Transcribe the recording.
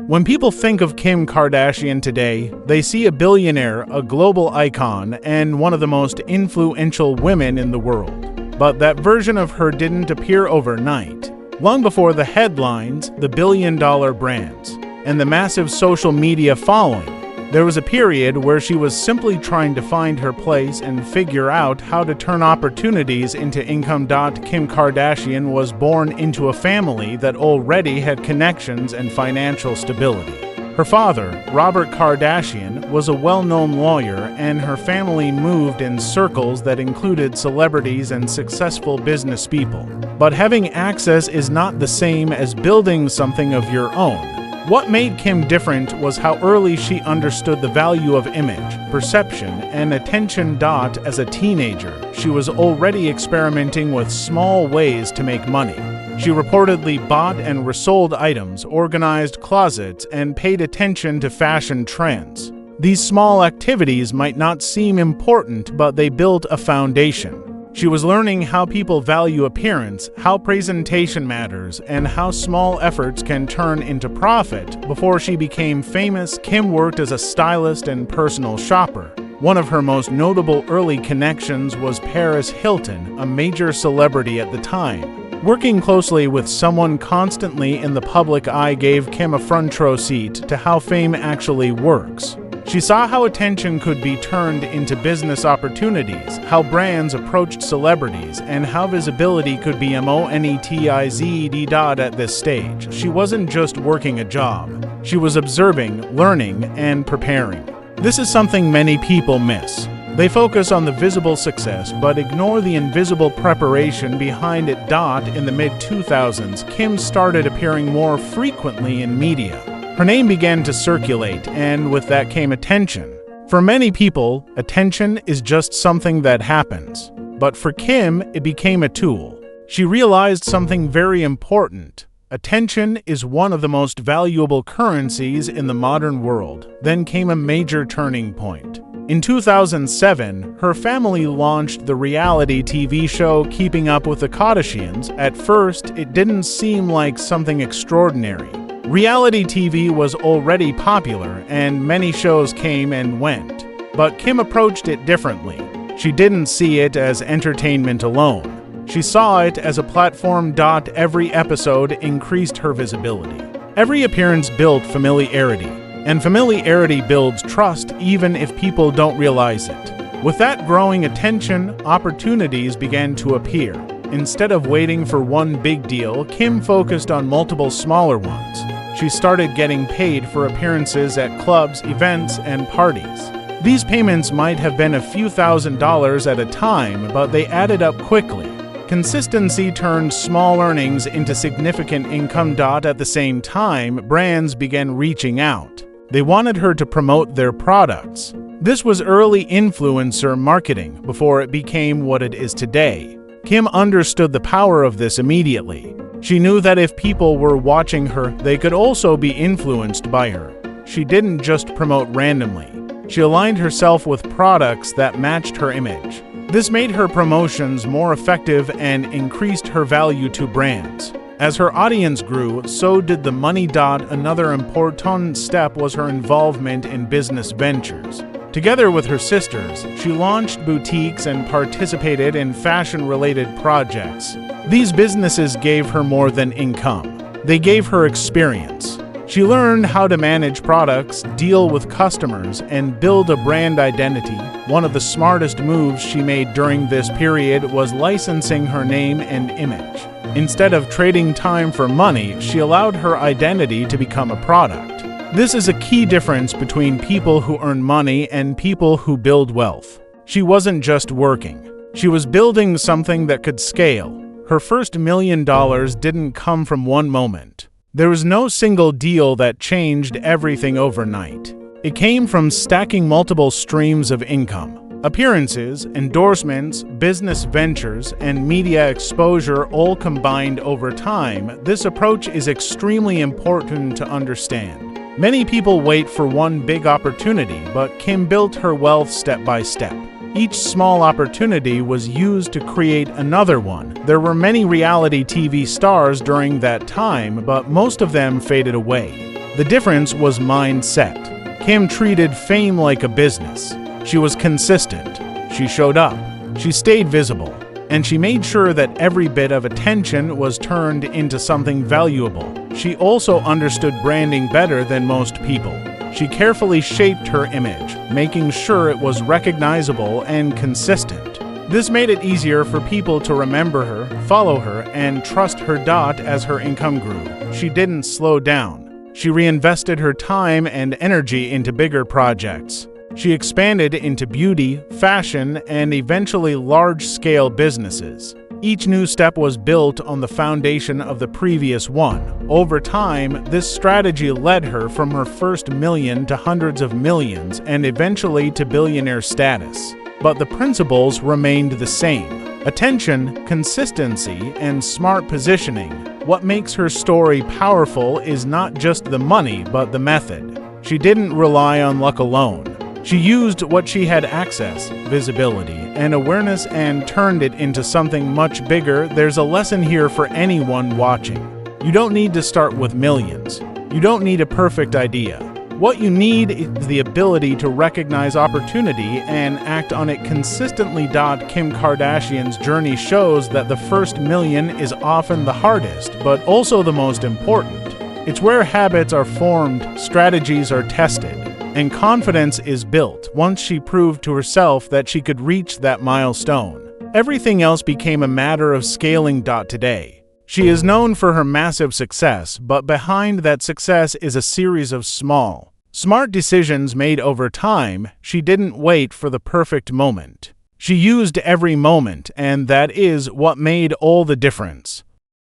When people think of Kim Kardashian today, they see a billionaire, a global icon, and one of the most influential women in the world. But that version of her didn't appear overnight. Long before the headlines, the billion-dollar brands, and the massive social media following, there was a period where she was simply trying to find her place and figure out how to turn opportunities into income. Kim Kardashian was born into a family that already had connections and financial stability. Her father, Robert Kardashian, was a well-known lawyer, and her family moved in circles that included celebrities and successful business people. But having access is not the same as building something of your own. What made Kim different was how early she understood the value of image, perception, and attention. As a teenager, she was already experimenting with small ways to make money. She reportedly bought and resold items, organized closets, and paid attention to fashion trends. These small activities might not seem important, but they built a foundation. She was learning how people value appearance, how presentation matters, and how small efforts can turn into profit. Before she became famous, Kim worked as a stylist and personal shopper. One of her most notable early connections was Paris Hilton, a major celebrity at the time. Working closely with someone constantly in the public eye gave Kim a front-row seat to how fame actually works. She saw how attention could be turned into business opportunities, how brands approached celebrities, and how visibility could be monetized. At this stage, she wasn't just working a job. She was observing, learning, and preparing. This is something many people miss. They focus on the visible success but ignore the invisible preparation behind it. In the mid-2000s, Kim started appearing more frequently in media. Her name began to circulate, and with that came attention. For many people, attention is just something that happens. But for Kim, it became a tool. She realized something very important. Attention is one of the most valuable currencies in the modern world. Then came a major turning point. In 2007, her family launched the reality TV show Keeping Up with the Kardashians. At first, it didn't seem like something extraordinary. Reality TV was already popular, and many shows came and went. But Kim approached it differently. She didn't see it as entertainment alone. She saw it as a platform. Every episode increased her visibility. Every appearance built familiarity, and familiarity builds trust even if people don't realize it. With that growing attention, opportunities began to appear. Instead of waiting for one big deal, Kim focused on multiple smaller ones. She started getting paid for appearances at clubs, events, and parties. These payments might have been a few $1,000s at a time, but they added up quickly. Consistency turned small earnings into significant income. At the same time, brands began reaching out. They wanted her to promote their products. This was early influencer marketing before it became what it is today. Kim understood the power of this immediately. She knew that if people were watching her, they could also be influenced by her. She didn't just promote randomly. She aligned herself with products that matched her image. This made her promotions more effective and increased her value to brands. As her audience grew, so did the money. Another important step was her involvement in business ventures. Together with her sisters, she launched boutiques and participated in fashion-related projects. These businesses gave her more than income. They gave her experience. She learned how to manage products, deal with customers, and build a brand identity. One of the smartest moves she made during this period was licensing her name and image. Instead of trading time for money, she allowed her identity to become a product. This is a key difference between people who earn money and people who build wealth. She wasn't just working. She was building something that could scale. Her first $1 million didn't come from one moment. There was no single deal that changed everything overnight. It came from stacking multiple streams of income. Appearances, endorsements, business ventures, and media exposure all combined over time. This approach is extremely important to understand. Many people wait for one big opportunity, but Kim built her wealth step by step. Each small opportunity was used to create another one. There were many reality TV stars during that time, but most of them faded away. The difference was mindset. Kim treated fame like a business. She was consistent. She showed up. She stayed visible. And she made sure that every bit of attention was turned into something valuable. She also understood branding better than most people. She carefully shaped her image, making sure it was recognizable and consistent. This made it easier for people to remember her, follow her, and trust her. As her income grew, she didn't slow down. She reinvested her time and energy into bigger projects. She expanded into beauty, fashion, and eventually large-scale businesses. Each new step was built on the foundation of the previous one. Over time, this strategy led her from her first million to hundreds of millions and eventually to billionaire status. But the principles remained the same: attention, consistency, and smart positioning. What makes her story powerful is not just the money, but the method. She didn't rely on luck alone. She used what she had: access, visibility, and awareness, and turned it into something much bigger. There's a lesson here for anyone watching. You don't need to start with millions. You don't need a perfect idea. What you need is the ability to recognize opportunity and act on it consistently. Kim Kardashian's journey shows that the first million is often the hardest, but also the most important. It's where habits are formed, strategies are tested, and confidence is built. Once she proved to herself that she could reach that milestone, everything else became a matter of scaling. Today, she is known for her massive success, but behind that success is a series of small, smart decisions made over time. She didn't wait for the perfect moment. She used every moment, and that is what made all the difference.